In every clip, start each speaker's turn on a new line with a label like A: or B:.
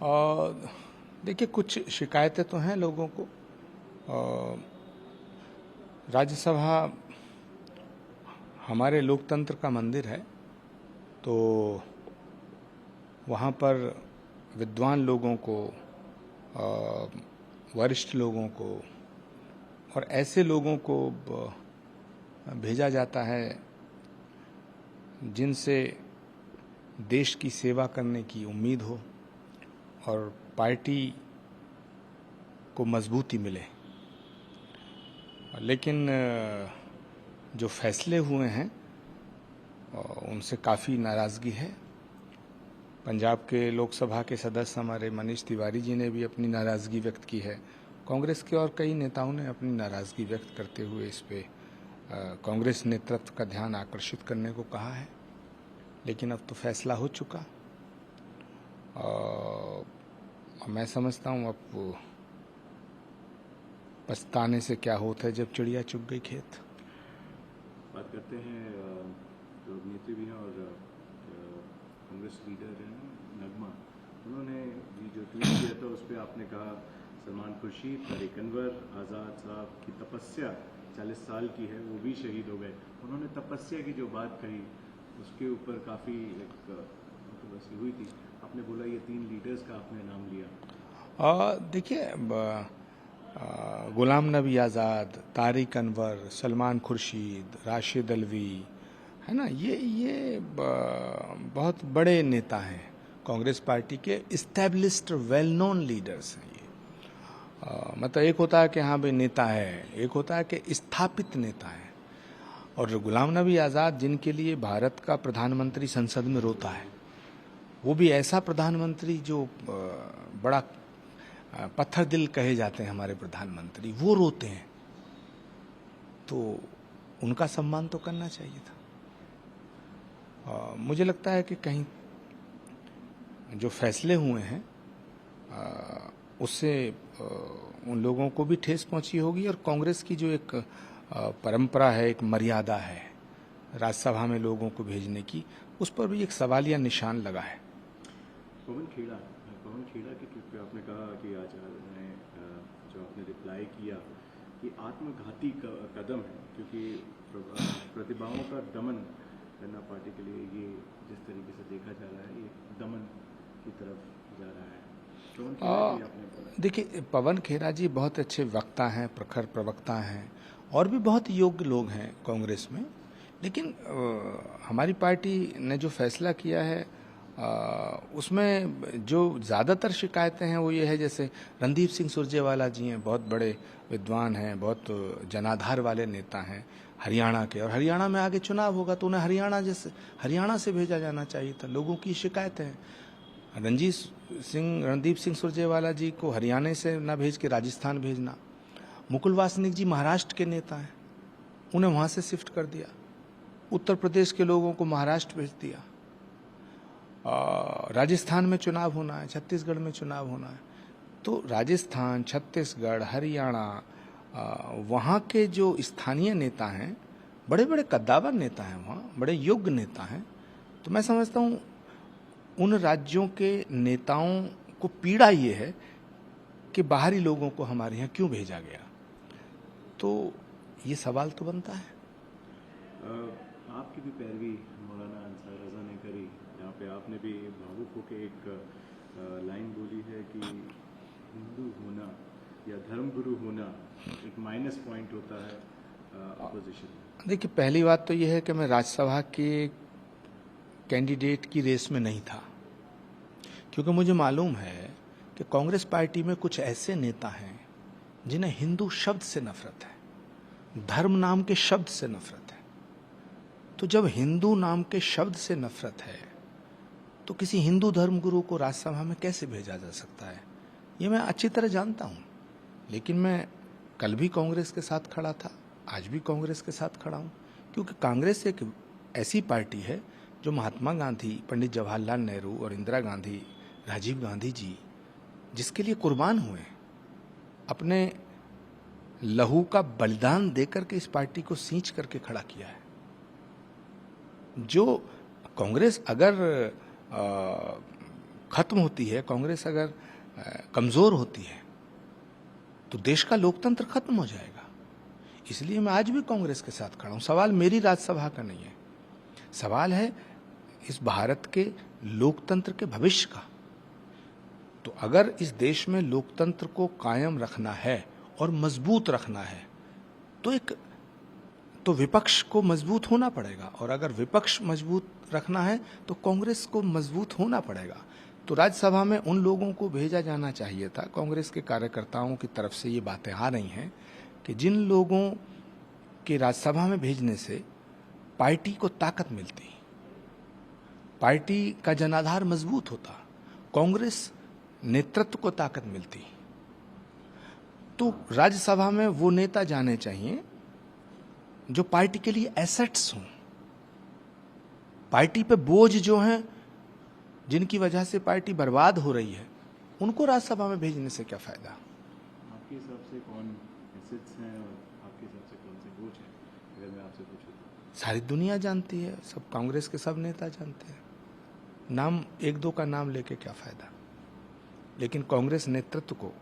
A: और देखिए, कुछ शिकायतें तो हैं लोगों को। राज्यसभा हमारे लोकतंत्र का मंदिर है, तो वहाँ पर विद्वान लोगों को, वरिष्ठ लोगों को और ऐसे लोगों को भेजा जाता है जिनसे देश की सेवा करने की उम्मीद हो और पार्टी को मजबूती मिले। लेकिन जो फैसले हुए हैं उनसे काफ़ी नाराज़गी है। पंजाब के लोकसभा के सदस्य हमारे मनीष तिवारी जी ने भी अपनी नाराज़गी व्यक्त की है। कांग्रेस के और कई नेताओं ने अपनी नाराज़गी व्यक्त करते हुए इस पे कांग्रेस नेतृत्व का ध्यान आकर्षित करने को कहा है। लेकिन अब तो फैसला हो चुका। मैं समझता हूँ अब पछताने से क्या होता है जब चिड़िया चुग गई खेत।
B: बात करते हैं जो अभिनेत्री भी हैं और कांग्रेस लीडर हैं नगमा, उन्होंने ये जो ट्वीट किया था उस पर आपने कहा सलमान खुर्शीद, तारिक अनवर, आज़ाद साहब की तपस्या 40 साल की है, वो भी शहीद हो गए। उन्होंने तपस्या की जो बात कही उसके ऊपर काफ़ी एक कंट्रोवर्सी हुई थी। आपने बोला ये 3 लीडर्स का आपने नाम लिया।
A: देखिए, गुलाम नबी आज़ाद, तारिक अनवर, सलमान खुर्शीद, राशिद अल्वी, है ना, ये बहुत बड़े नेता हैं। कांग्रेस पार्टी के इस्टेब्लिश्ड वेल नोन लीडर्स हैं ये। मतलब एक होता है कि हाँ भाई नेता है, एक होता है कि स्थापित नेता है। और गुलाम नबी आज़ाद, जिनके लिए भारत का प्रधानमंत्री संसद में रोता है, वो भी ऐसा प्रधानमंत्री जो बड़ा पत्थर दिल कहे जाते हैं हमारे प्रधानमंत्री, वो रोते हैं, तो उनका सम्मान तो करना चाहिए था। मुझे लगता है कि कहीं जो फैसले हुए हैं उससे उन लोगों को भी ठेस पहुंची होगी। और कांग्रेस की जो एक परंपरा है, एक मर्यादा है राज्यसभा में लोगों को भेजने की, उस पर भी एक सवालिया निशान लगा है।
B: पवन खेड़ा की ट्वीट पे आपने कहा कि आचार्य ने जो आपने रिप्लाई किया कि आत्मघाती कदम है, क्योंकि प्रतिभाओं का दमन करना पार्टी के लिए ये जिस तरीके से देखा जा रहा है, ये दमन की तरफ जा रहा है। पवन खेड़ा की आपने बोला।
A: देखिए, पवन खेड़ा जी बहुत अच्छे वक्ता हैं, प्रखर प्रवक्ता हैं, और भी बहुत योग्य लोग हैं कांग्रेस में। लेकिन हमारी पार्टी ने जो फैसला किया है उसमें जो ज़्यादातर शिकायतें हैं वो ये है, जैसे रणदीप सिंह सुरजेवाला जी हैं, बहुत बड़े विद्वान हैं, बहुत जनाधार वाले नेता हैं हरियाणा के, और हरियाणा में आगे चुनाव होगा तो उन्हें हरियाणा से भेजा जाना चाहिए था। लोगों की शिकायत है। रणदीप सिंह सुरजेवाला जी को हरियाणा से ना भेज के राजस्थान भेजना। मुकुल वासनिक जी महाराष्ट्र के नेता हैं, उन्हें वहाँ से शिफ्ट कर दिया। उत्तर प्रदेश के लोगों को महाराष्ट्र भेज दिया। राजस्थान में चुनाव होना है, छत्तीसगढ़ में चुनाव होना है, तो राजस्थान, छत्तीसगढ़, हरियाणा, वहाँ के जो स्थानीय नेता हैं, बड़े बड़े कद्दावर नेता हैं, वहाँ बड़े योग्य नेता हैं। तो मैं समझता हूँ उन राज्यों के नेताओं को पीड़ा ये है कि बाहरी लोगों को हमारे यहाँ क्यों भेजा गया। तो ये सवाल तो बनता है।
B: आपकी भी पैरवी मौलाना अंसार रज़ा ने करी, जहाँ पे आपने भी भावुक होकर एक लाइन बोली है कि हिंदू होना या धर्मगुरु होना एक माइनस पॉइंट होता है अपोजिशन।
A: देखिए, पहली बात तो ये है कि मैं राज्यसभा के कैंडिडेट की रेस में नहीं था, क्योंकि मुझे मालूम है कि कांग्रेस पार्टी में कुछ ऐसे नेता हैं जिन्हें हिंदू शब्द से नफरत है, धर्म नाम के शब्द से नफरत है। तो जब हिंदू नाम के शब्द से नफरत है तो किसी हिंदू धर्मगुरु को राज्यसभा में कैसे भेजा जा सकता है, ये मैं अच्छी तरह जानता हूँ। लेकिन मैं कल भी कांग्रेस के साथ खड़ा था, आज भी कांग्रेस के साथ खड़ा हूँ, क्योंकि कांग्रेस एक ऐसी पार्टी है जो महात्मा गांधी, पंडित जवाहरलाल नेहरू और इंदिरा गांधी, राजीव गांधी जी जिसके लिए कुर्बान हुए, अपने लहू का बलिदान देकर के इस पार्टी को सींच करके खड़ा किया है। जो कांग्रेस अगर खत्म होती है, कांग्रेस अगर कमजोर होती है तो देश का लोकतंत्र खत्म हो जाएगा। इसलिए मैं आज भी कांग्रेस के साथ खड़ा हूं। सवाल मेरी राज्यसभा का नहीं है, सवाल है इस भारत के लोकतंत्र के भविष्य का। तो अगर इस देश में लोकतंत्र को कायम रखना है और मजबूत रखना है तो विपक्ष को मजबूत होना पड़ेगा, और अगर विपक्ष मजबूत रखना है तो कांग्रेस को मजबूत होना पड़ेगा। तो राज्यसभा में उन लोगों को भेजा जाना चाहिए था, कांग्रेस के कार्यकर्ताओं की तरफ से ये बातें आ रही हैं कि जिन लोगों के राज्यसभा में भेजने से पार्टी को ताकत मिलती, पार्टी का जनाधार मजबूत होता, कांग्रेस नेतृत्व को ताकत मिलती। तो राज्यसभा में वो नेता जाने चाहिए जो पार्टी के लिए एसेट्स हों, पार्टी पे बोझ जो हैं, जिनकी वजह से पार्टी बर्बाद हो रही है, उनको राज्यसभा में भेजने से क्या फायदा।
B: आपके हिसाब से कौन एसेट्स हैं और आपके हिसाब से कौन से बोझ हैं, अगर मैं आपसे पूछूं तो?
A: सारी दुनिया जानती है, सब कांग्रेस के सब नेता जानते हैं। नाम एक दो का नाम लेके क्या फायदा। लेकिन कांग्रेस नेतृत्व को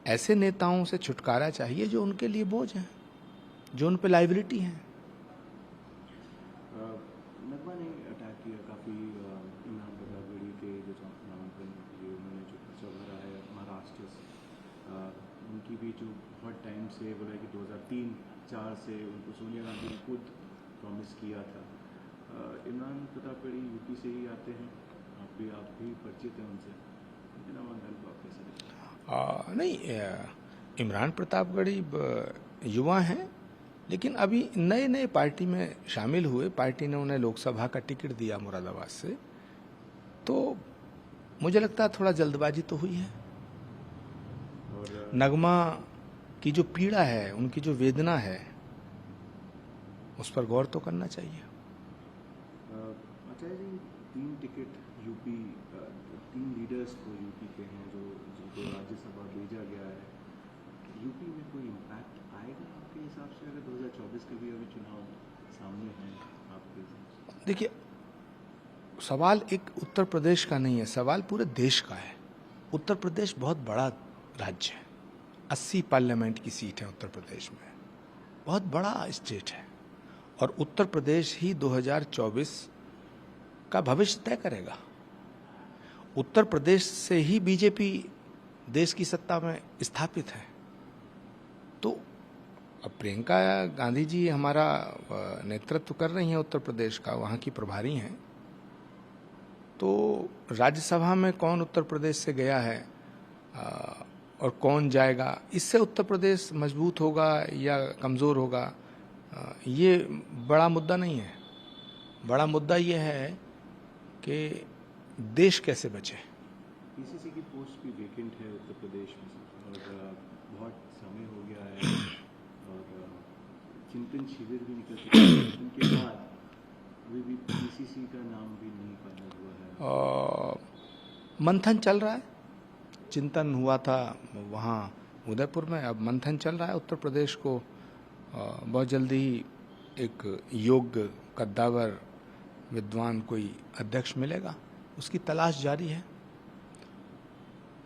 A: ऐसे नेताओं से छुटकारा चाहिए जो उनके लिए बोझ हैं, जो उन पे लाइबिलिटी है।
B: नगमा ने अटैक किया काफ़ी इमरान प्रतापगढ़ी के जो नामांकन लिए उन्होंने जो पर्चा भरा है महाराष्ट्र से, उनकी भी जो बहुत टाइम से बोला कि 2003-04 से उनको सोनिया गांधी ने खुद प्रॉमिस किया था। इमरान प्रतापगढ़ी यूपी से ही आते हैं, आप भी परिचित हैं उनसे, उनके नामांकन को आप कैसे देखते हैं?
A: नहीं, इमरान प्रतापगढ़ी युवा हैं, लेकिन अभी नए नए पार्टी में शामिल हुए, पार्टी ने उन्हें लोकसभा का टिकट दिया मुरादाबाद से, तो मुझे लगता है थोड़ा जल्दबाजी तो हुई है।
B: और
A: नगमा की जो पीड़ा है, उनकी जो वेदना है, उस पर गौर तो करना चाहिए।
B: आचार्य जी, 3 टिकट यूपी, 3 लीडर्स को यूपी के हैं जिनको राज्यसभा भेजा गया है, यूपी में कोई इम्पैक्ट आएगा आपके हिसाब से, अगर 2024 के भी अभी चुनाव सामने हैं आपके हिसाब से?
A: देखिए, सवाल एक उत्तर प्रदेश का नहीं है, सवाल पूरे देश का है। उत्तर प्रदेश बहुत बड़ा राज्य है, 80 पार्लियामेंट की सीट है उत्तर प्रदेश में, बहुत बड़ा स्टेट है, और उत्तर प्रदेश ही 2024 का भविष्य तय करेगा। उत्तर प्रदेश से ही बीजेपी देश की सत्ता में स्थापित है। तो अब प्रियंका गांधी जी हमारा नेतृत्व कर रही हैं उत्तर प्रदेश का, वहाँ की प्रभारी हैं, तो राज्यसभा में कौन उत्तर प्रदेश से गया है और कौन जाएगा, इससे उत्तर प्रदेश मजबूत होगा या कमज़ोर होगा, ये बड़ा मुद्दा नहीं है। बड़ा मुद्दा ये है कि देश कैसे बचे।
B: पीसीसी की पोस्ट भी वेकेंट है उत्तर प्रदेश में, और बहुत समय हो गया है, और चिंतन शिविर भी निकल चुके हैं, उनके बाद अभी भी पीसीसी का नाम भी नहीं फाइनल हुआ है।
A: मंथन चल रहा है, चिंतन हुआ था वहाँ उदयपुर में, अब मंथन चल रहा है। उत्तर प्रदेश को बहुत जल्दी ही एक योग्य कद्दावर विद्वान कोई अध्यक्ष मिलेगा, उसकी तलाश जारी है।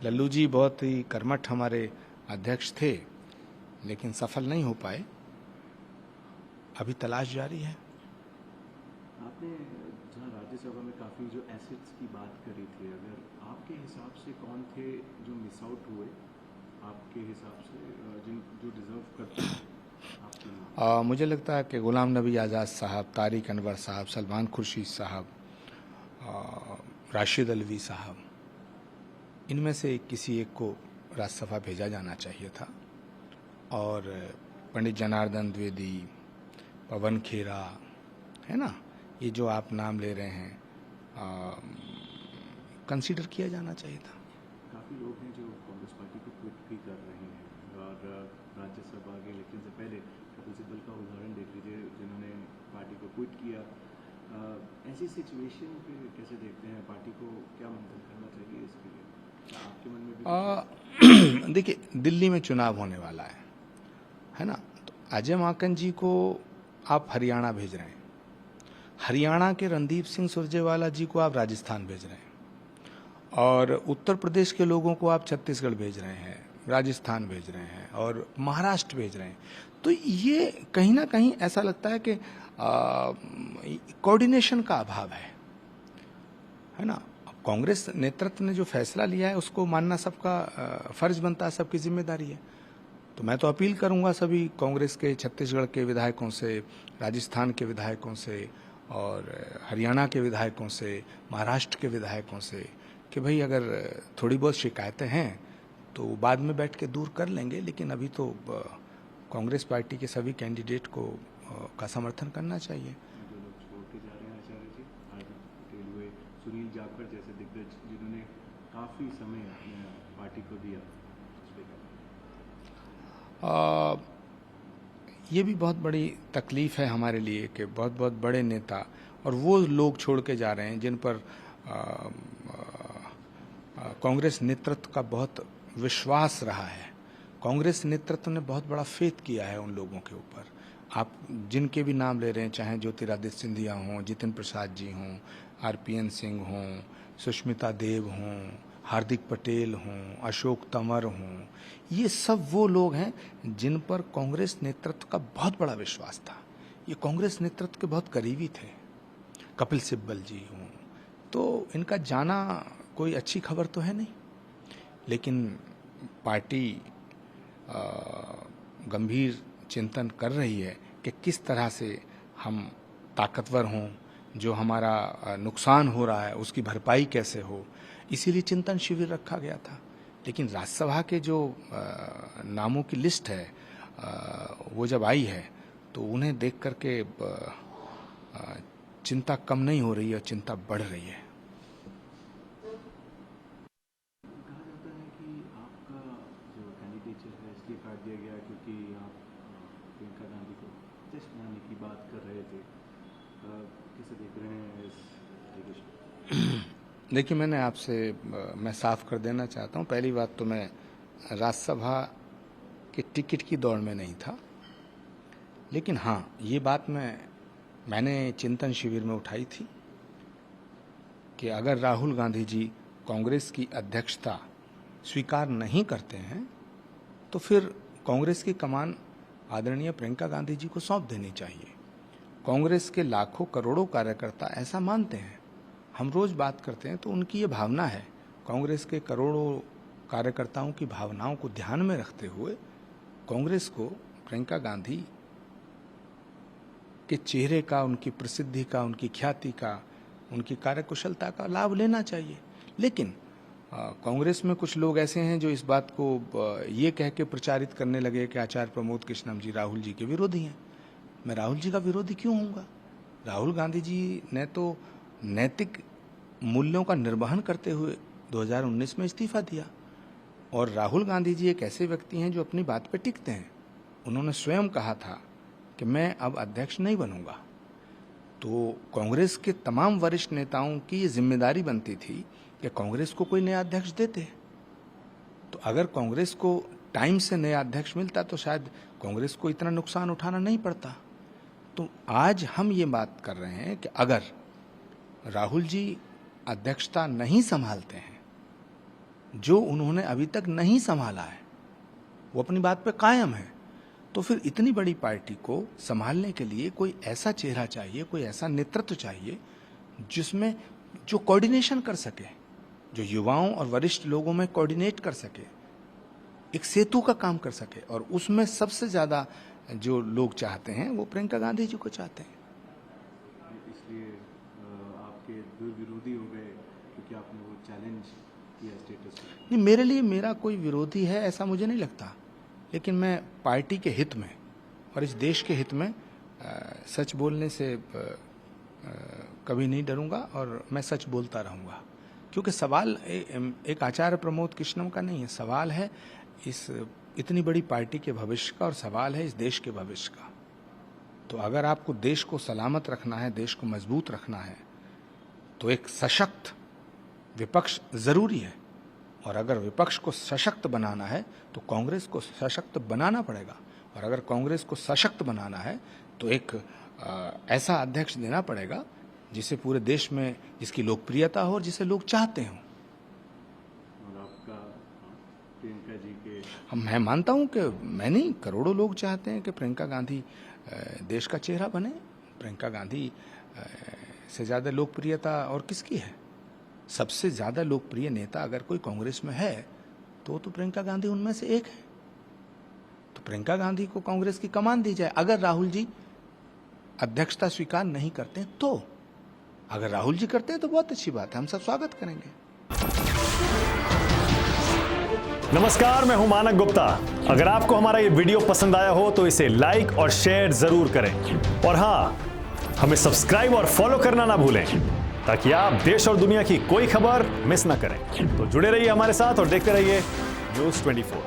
A: लल्लू जी बहुत ही कर्मठ हमारे अध्यक्ष थे, लेकिन सफल नहीं हो पाए, अभी तलाश जारी है।
B: आपने जहाँ राज्यसभा में काफ़ी जो एसेट्स की बात करी थी, अगर आपके हिसाब से कौन थे जो मिस आउट हुए आपके हिसाब से, जो डिजर्व करते हैं आपके लिए?
A: मुझे लगता है कि गुलाम नबी आज़ाद साहब, तारिक अनवर साहब, सलमान खुर्शीद साहब, राशिद अलवी साहब, इनमें से किसी एक को राज्यसभा भेजा जाना चाहिए था। और पंडित जनार्दन द्विवेदी, पवन खेरा, है ना, ये जो आप नाम ले रहे हैं, कंसीडर किया जाना चाहिए था।
B: काफ़ी लोग हैं जो कांग्रेस पार्टी को क्विट भी कर रहे हैं, और राज्यसभा के इलेक्शन से पहले कपिल सिब्बल का उदाहरण देख लीजिए, जिन्होंने पार्टी को क्विट किया। ऐसी सिचुएशन पे कैसे देखते हैं, पार्टी को क्या मंथन करना चाहिए इसके लिए, आपके मन में भी?
A: देखिए, दिल्ली में चुनाव होने वाला है ना, तो अजय माकन जी को आप हरियाणा भेज रहे हैं, हरियाणा के रणदीप सिंह सुरजेवाला जी को आप राजस्थान भेज रहे हैं, और उत्तर प्रदेश के लोगों को आप छत्तीसगढ़ भेज रहे हैं, राजस्थान भेज रहे हैं और महाराष्ट्र भेज रहे हैं। तो ये कहीं ना कहीं ऐसा लगता है कि कोऑर्डिनेशन का अभाव है ना। कांग्रेस नेतृत्व ने जो फैसला लिया है उसको मानना सबका फर्ज बनता है, सबकी जिम्मेदारी है। तो मैं तो अपील करूंगा सभी कांग्रेस के छत्तीसगढ़ के विधायकों से, राजस्थान के विधायकों से और हरियाणा के विधायकों से, महाराष्ट्र के विधायकों से कि भाई अगर थोड़ी बहुत शिकायतें हैं तो बाद में बैठ के दूर कर लेंगे, लेकिन अभी तो कांग्रेस पार्टी के सभी कैंडिडेट को का समर्थन करना चाहिए।
B: जो लोग छोड़ के जा रहे हैं आचार्य जी, हार्दिक पटेल हुए, सुनील जाखड़ जैसे दिग्गज जिन्होंने काफ़ी समय अपने पार्टी को दिया, उस पर क्या?
A: ये भी बहुत बड़ी तकलीफ है हमारे लिए कि बहुत बहुत बड़े नेता और वो लोग छोड़ के जा रहे हैं जिन पर कांग्रेस नेतृत्व का बहुत विश्वास रहा है। कांग्रेस नेतृत्व ने बहुत बड़ा फेथ किया है उन लोगों के ऊपर। आप जिनके भी नाम ले रहे हैं, चाहे ज्योतिरादित्य सिंधिया हों, जितिन प्रसाद जी हों, आरपीएन सिंह हों, सुष्मिता देव हों, हार्दिक पटेल हों, अशोक तंवर हों, ये सब वो लोग हैं जिन पर कांग्रेस नेतृत्व का बहुत बड़ा विश्वास था। ये कांग्रेस नेतृत्व के बहुत करीबी थे। कपिल सिब्बल जी हों, तो इनका जाना कोई अच्छी खबर तो है नहीं, लेकिन पार्टी गंभीर चिंतन कर रही है कि किस तरह से हम ताकतवर हों, जो हमारा नुकसान हो रहा है उसकी भरपाई कैसे हो। इसीलिए चिंतन शिविर रखा गया था। लेकिन राज्यसभा के जो नामों की लिस्ट है वो जब आई है तो उन्हें देख करके चिंता कम नहीं हो रही है, चिंता बढ़ रही है।
B: कहा जाता है कि आपका जो कैंडिडेचर है इसलिए काट दिया गया क्योंकि आप प्रियंका गांधी को जश्न मनाने की बात कर रहे थे। कैसे देख रहे हैं इस एलिगेशन?
A: देखिए, मैं साफ कर देना चाहता हूँ, पहली बात तो मैं राज्यसभा के टिकट की दौड़ में नहीं था, लेकिन हाँ ये बात मैंने चिंतन शिविर में उठाई थी कि अगर राहुल गांधी जी कांग्रेस की अध्यक्षता स्वीकार नहीं करते हैं तो फिर कांग्रेस की कमान आदरणीय प्रियंका गांधी जी को सौंप देनी चाहिए। कांग्रेस के लाखों करोड़ों कार्यकर्ता ऐसा मानते हैं, हम रोज बात करते हैं तो उनकी ये भावना है। कांग्रेस के करोड़ों कार्यकर्ताओं की भावनाओं को ध्यान में रखते हुए कांग्रेस को प्रियंका गांधी के चेहरे का, उनकी प्रसिद्धि का, उनकी ख्याति का, उनकी कार्यकुशलता का लाभ लेना चाहिए। लेकिन कांग्रेस में कुछ लोग ऐसे हैं जो इस बात को ये कह के प्रचारित करने लगे कि आचार्य प्रमोद कृष्णम जी राहुल जी के विरोधी हैं। मैं राहुल जी का विरोधी क्यों होऊंगा? राहुल गांधी जी ने तो नैतिक मूल्यों का निर्वहन करते हुए 2019 में इस्तीफा दिया, और राहुल गांधी जी एक ऐसे व्यक्ति हैं जो अपनी बात पे टिकते हैं। उन्होंने स्वयं कहा था कि मैं अब अध्यक्ष नहीं बनूंगा। तो कांग्रेस के तमाम वरिष्ठ नेताओं की ये जिम्मेदारी बनती थी कि कांग्रेस को कोई नया अध्यक्ष देते। तो अगर कांग्रेस को टाइम से नया अध्यक्ष मिलता तो शायद कांग्रेस को इतना नुकसान उठाना नहीं पड़ता। तो आज हम ये बात कर रहे हैं कि अगर राहुल जी अध्यक्षता नहीं संभालते हैं, जो उन्होंने अभी तक नहीं संभाला है, वो अपनी बात पे कायम है, तो फिर इतनी बड़ी पार्टी को संभालने के लिए कोई ऐसा चेहरा चाहिए, कोई ऐसा नेतृत्व चाहिए जिसमें जो कोऑर्डिनेशन कर सके, जो युवाओं और वरिष्ठ लोगों में कोऑर्डिनेट कर सके, एक सेतु का काम कर सके। और उसमें सबसे ज्यादा जो लोग चाहते हैं वो प्रियंका गांधी जी को चाहते हैं।
B: इसलिए आपके दूर विरोधी हो गए क्योंकि आपने वो चैलेंज किया स्टेटस को?
A: नहीं, मेरे लिए मेरा कोई विरोधी है ऐसा मुझे नहीं लगता, लेकिन मैं पार्टी के हित में और इस देश के हित में सच बोलने से कभी नहीं डरूंगा और मैं सच बोलता रहूंगा। क्योंकि सवाल एक आचार्य प्रमोद कृष्णम का नहीं है, सवाल है इस इतनी बड़ी पार्टी के भविष्य का और सवाल है इस देश के भविष्य का। तो अगर आपको देश को सलामत रखना है, देश को मजबूत रखना है, तो एक सशक्त विपक्ष जरूरी है। और अगर विपक्ष को सशक्त बनाना है तो कांग्रेस को सशक्त बनाना पड़ेगा, और अगर कांग्रेस को सशक्त बनाना है तो एक ऐसा अध्यक्ष देना पड़ेगा जिसे पूरे देश में जिसकी लोकप्रियता हो और जिसे लोग चाहते हों।
B: आपका प्रियंका जी के?
A: मैं मानता हूं कि मैं नहीं, करोड़ों लोग चाहते हैं कि प्रियंका गांधी देश का चेहरा बने। प्रियंका गांधी से ज़्यादा लोकप्रियता और किसकी है? सबसे ज़्यादा लोकप्रिय नेता अगर कोई कांग्रेस में है तो प्रियंका गांधी उनमें से एक है। तो प्रियंका गांधी को कांग्रेस की कमान दी जाए। अगर राहुल जी अध्यक्षता स्वीकार नहीं करते तो, अगर राहुल जी करते हैं तो बहुत अच्छी बात है, हम सब स्वागत करेंगे।
C: नमस्कार, मैं हूं मानक गुप्ता। अगर आपको हमारा ये वीडियो पसंद आया हो तो इसे लाइक और शेयर जरूर करें, और हां, हमें सब्सक्राइब और फॉलो करना ना भूलें ताकि आप देश और दुनिया की कोई खबर मिस ना करें। तो जुड़े रहिए हमारे साथ और देखते रहिए न्यूज़ 24।